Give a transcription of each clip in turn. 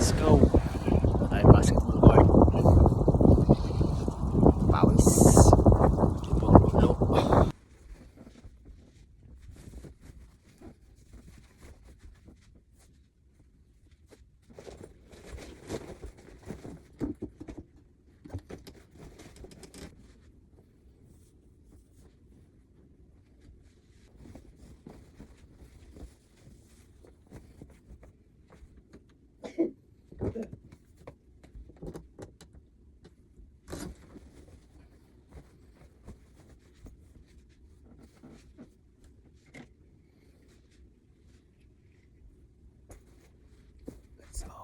Let's go. Tayo basketball court. Pawis. Tipong ulo. Let's go.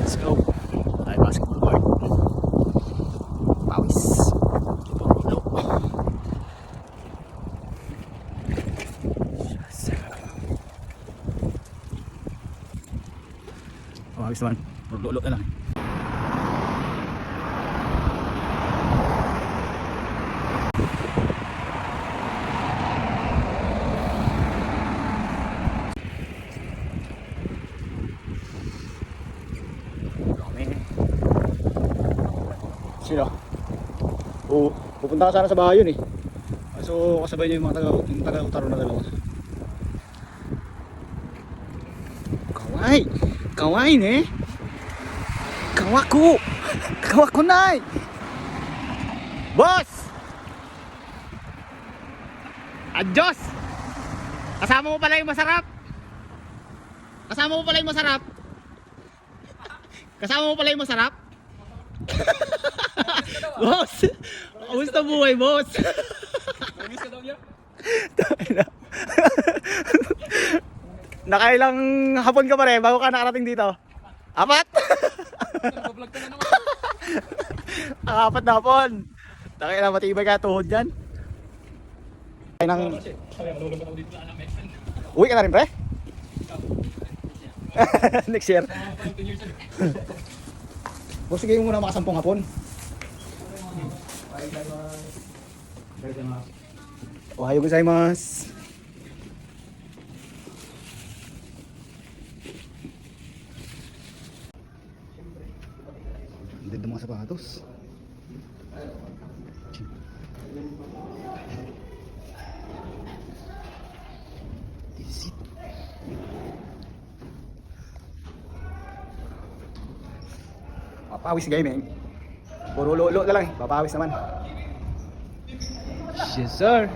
Let's go. Tayo basketball court. Pawis. Tipong ulo. Pawis naman. Ulo na lang. Sino? Oo, pupunta ka sana sa bahay yun eh. So kasabay niyo yung mga taga-utaro na dalawa. Kawai! Kawai ne? Kawaku! Kawaku nai! Boss! Adios! Kasama mo pala yung masarap! Kasama mo pala yung masarap! Kasama mo pala yung masarap! Boss! Kamusta buhay, boss? Namiss ka daw niya? Nakailang hapon ka pa rin bago ka nakarating dito? Apat? Nag-vlog ka na naman. Ang apat na hapon. Nakailang matibay ka tuhod dyan. Ay nang... Uwi ka na rin, pre? Next year. Boss, sige muna makasampung hapon. Ohayo gozaimasu. Hindi ng mga sapatos. This it. Papawis gaming. Puro lolo na lang eh. Papawis naman. Yes sir.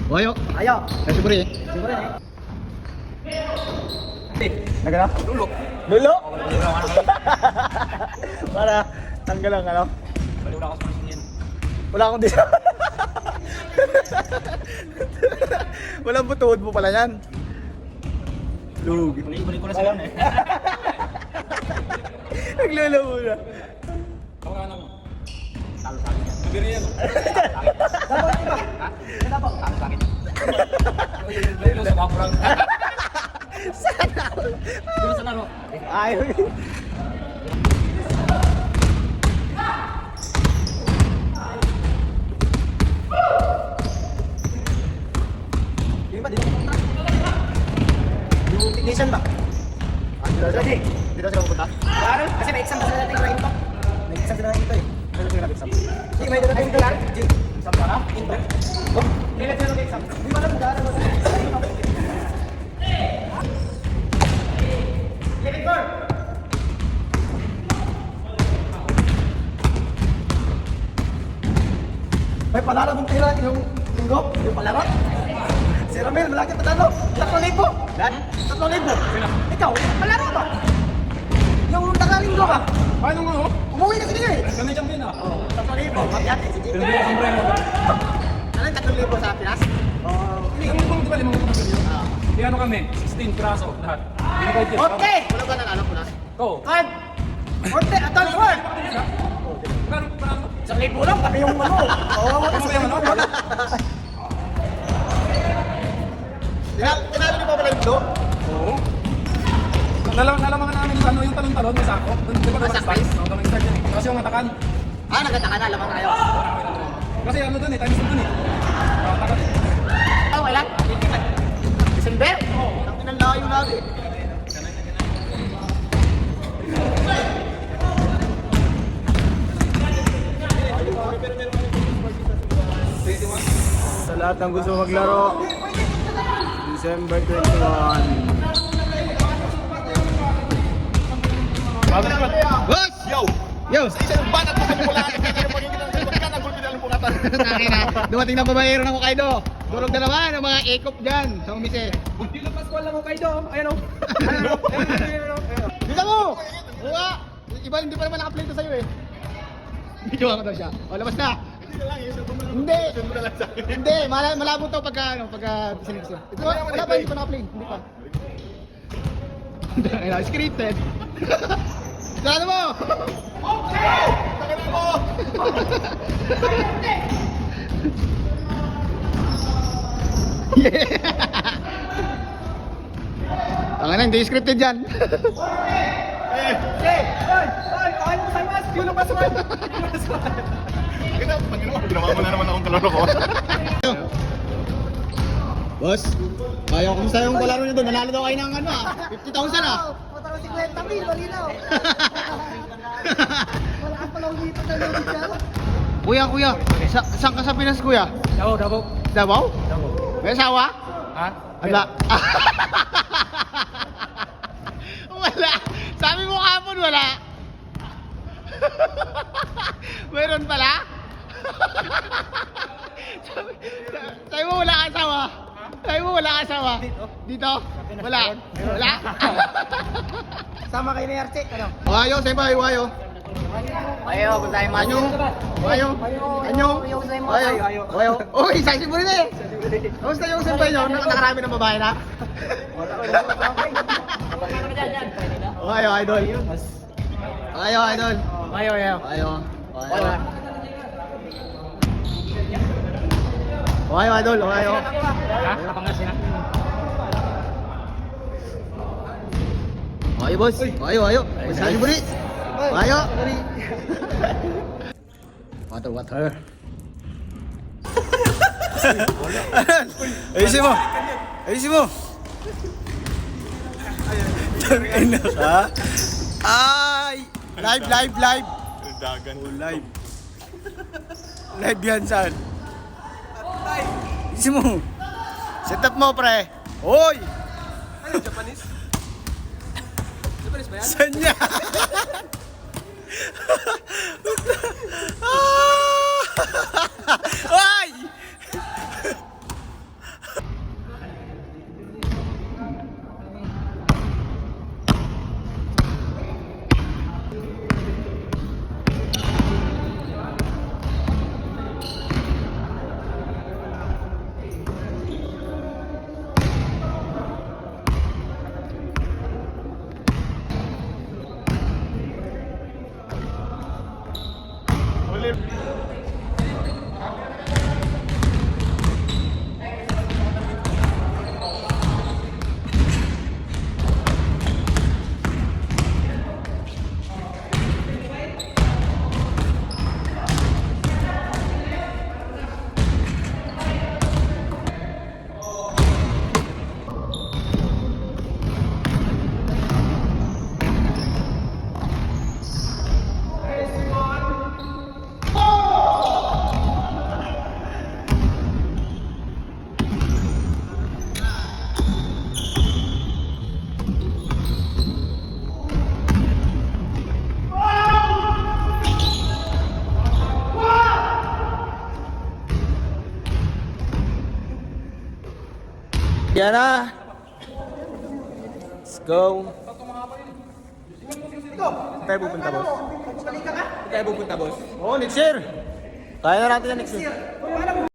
Ayo. Ayo. Siyempre. Siyempre. Nagana? Lulo. Lulo? Para tanggal ang ano? Wala ako sa pansingin. Wala akong dito. Walang butuod mo pala yan. Lugi. Balik ko na sila eh. Naglulo muna. Kawakan mo. Talo sa akin yan. Magiri yan. Talo sa akin. Dito sa kapurang. Sana. Dito sa laro. Ayaw. Hindi ba dito? Yung technician ba? Dito sila pupunta? Kasi may exam sila natin ngayon to. May exam sila natin ito eh. Ano sila nag-exam? Hindi, may dalawa yung kalan. Exam para? Ito. Oh, hindi na sila nag-exam. Hindi ba alam mag-aaral mo? Living core! May palaro mong tira yung linggo? Yung palaro? Si Ramil, malaki patalo. 3,000. Dan? 3,000. Ikaw, palaro ba? Yung nakalinggo ka? Paano nga oh? Umuwi na sila eh. Kami champion ah. Oo, 3,000. Mabiyate si Jim. Pero hindi ako sombrero. Anong 3,000 sa Pinas? Oo. Kung di ba limang mga yun? Di ano kami? 16 piraso lahat. Binigay dyan. Orte! Wala ba ng Pinas? Ko. Card! Orte! Atol! Card! Parang 1,000 lang, kami yung ano. Oo, wala sa ano? Tinalo niyo pa pala yung Sarado? Oo. Nalaman ka namin sa ano yung talon-talon, may sako. Di ba Ah, doon sa start? place? Oo, doon nag-start yan eh. Kasi yung matakan. Ah, nagkataka na. Lamang tayo. Kasi ano doon eh, times doon eh. Takan eh. Ah, wala. December? Oo. Ang pinalayo natin. Sa lahat ng gusto maglaro, December 21. Boss! Yo! Yo! Isa yung banat mo kami mula akin. Kaya magiging ng likod ka ng gulpi na lang po natin. Dumating na babayero ng Hokkaido. Durog na naman ang mga ekop dyan sa umise. Hindi na Pasko lang ako kayo doon. Ayan o. Bisa mo! Buka! Iba hindi pa naman naka-play to sa'yo eh. Video ako daw siya. O, labas na! Hindi! Hindi! Malabo to pagka sinipsin. Ito wala pa, hindi pa naka-play. Hindi pa. Ayun, scripted. Sarado mo! Tagalin mo! Yeah! Tanga na, hindi scripted yan. Ginawa mo na naman akong kalaro ko. Boss, ayaw kumusta yung kalaro niyo doon? Nanalo daw kayo ng ano ah, 50,000 ah. Mataro 50,000, malinaw. Wala ka palang dito na lubid ka. Kuya, saan ka sa Pinas kuya? Davao. Davao? May asawa? Ha? Wala. Wala. Sabi mo kapon wala. Meron pala? Sabi mo wala ka asawa? Sabi mo wala ka asawa? Dito? Wala? Wala? Sama kayo ni Archie, ano? Wayo, senpai, wayo. Ayo, gozaimasu. Wayo. Anyo. Wayo. Uy, saksi mo rin eh. Kamusta yung senpai nyo? Nakarami ng babae na? Wayo, idol. Wayo, idol. Ayo. Wayo. Wayo, idol. Wayo. Ha? Kapangasin na. Wayo, boss. Wayo. Saksi mo rin. Wayo. Water. Ayusin mo. Tangina ka. Ay! Live. Dagan. Live. Live yan, saan? Ayusin mo. Set up mo, pre. Hoy! Ano, Japanese? Japanese ba yan? Saan yan? Ay! Yan na. Let's go. Tayo pupunta, boss. Tayo pupunta, boss. Oo, next year. Kaya na natin yan next year.